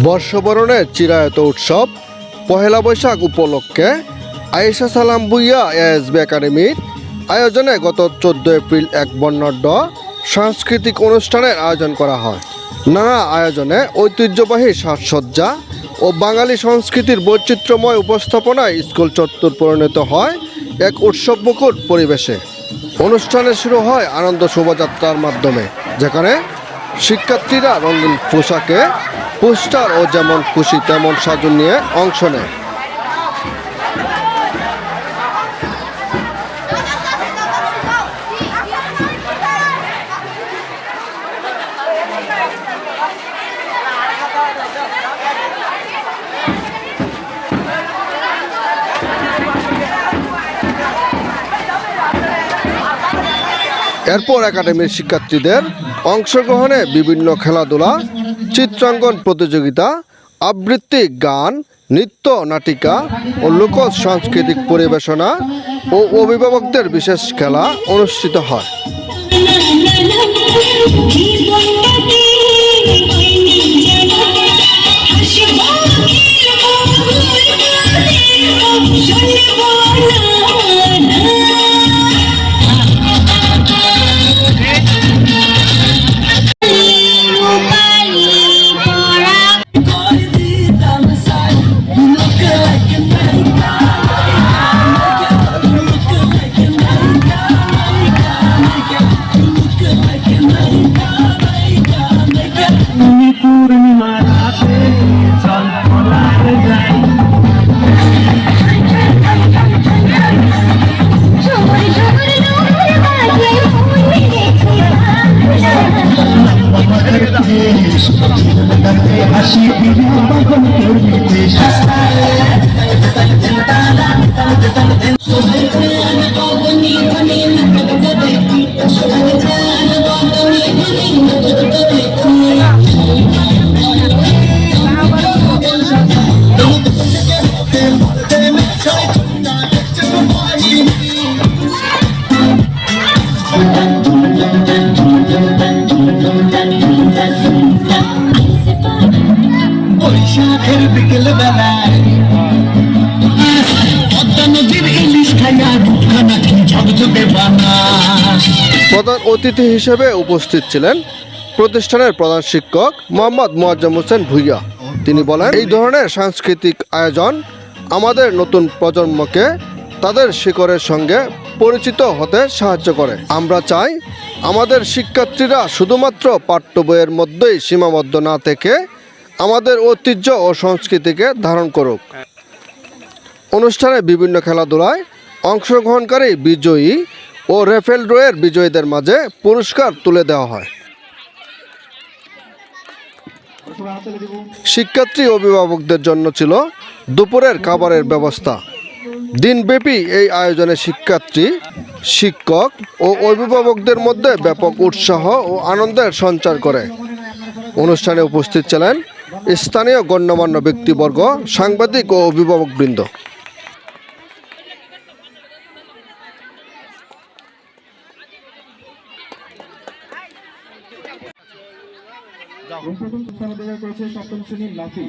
বর্ষবরণের চিরায়ত উৎসব পহেলা বৈশাখ উপলক্ষে আয়েশা সালাম ভুইয়া এএসবি একাডেমির আয়োজনে গত 14 এপ্রিল এক বর্ণাঢ্য সাংস্কৃতিক অনুষ্ঠানের আয়োজন করা হয়। নানা আয়োজনে ঐতিহ্যবাহী সাজসজ্জা ও বাঙালি সংস্কৃতির বৈচিত্র্যময় উপস্থাপনায় স্কুল চত্বর পরিণত হয় এক উৎসবমুখর পরিবেশে। অনুষ্ঠানে শুরু হয় আনন্দ শোভাযাত্রার মাধ্যমে, যেখানে শিক্ষার্থীরা রঙিন পোশাকে পোস্টার ও যেমন খুশি তেমন সাজুন নিয়ে অংশ নেয়। এরপর একাডেমির শিক্ষার্থীদের অংশগ্রহণে বিভিন্ন খেলাধুলা, চিত্রাঙ্কন প্রতিযোগিতা, আবৃত্তি গান, নৃত্য নাটিকা ও লোক সাংস্কৃতিক পরিবেশনা ও অভিভাবকদের বিশেষ খেলা অনুষ্ঠিত হয়। প্রধান অতিথি হিসেবে উপস্থিত ছিলেন প্রতিষ্ঠানের প্রধান শিক্ষক মোহাম্মদ মোয়াজ্জেম হোসেন ভুইয়া। তিনি বলেন, এই ধরনের সাংস্কৃতিক আয়োজন আমাদের নতুন প্রজন্মকে তাদের শিকড়ের সঙ্গে পরিচিত হতে সাহায্য করে। আমরা চাই আমাদের শিক্ষার্থীরা শুধুমাত্র পাঠ্য বইয়ের মধ্যেই সীমাবদ্ধ না থেকে আমাদের ঐতিহ্য ও সংস্কৃতিকে ধারণ করুক। অনুষ্ঠানে বিভিন্ন খেলাধুলায় অংশগ্রহণকারী বিজয়ী ও রেফেল ড্রয়ের বিজয়ীদের মাঝে পুরস্কার তুলে দেওয়া হয়। শিক্ষার্থী অভিভাবকদের জন্য ছিল দুপুরের খাবারের ব্যবস্থা। দিনব্যাপী এই আয়োজনে শিক্ষার্থী, শিক্ষক ও অভিভাবকদের মধ্যে ব্যাপক উৎসাহ ও আনন্দের সঞ্চার করে। অনুষ্ঠানে উপস্থিত ছিলেন স্থানীয় গণ্যমান্য ব্যক্তিবর্গ, সাংবাদিক ও অভিভাবকবৃন্দ। প্রথম স্থানে দেখা করেছে সপ্তম শ্রেণীর লাফি।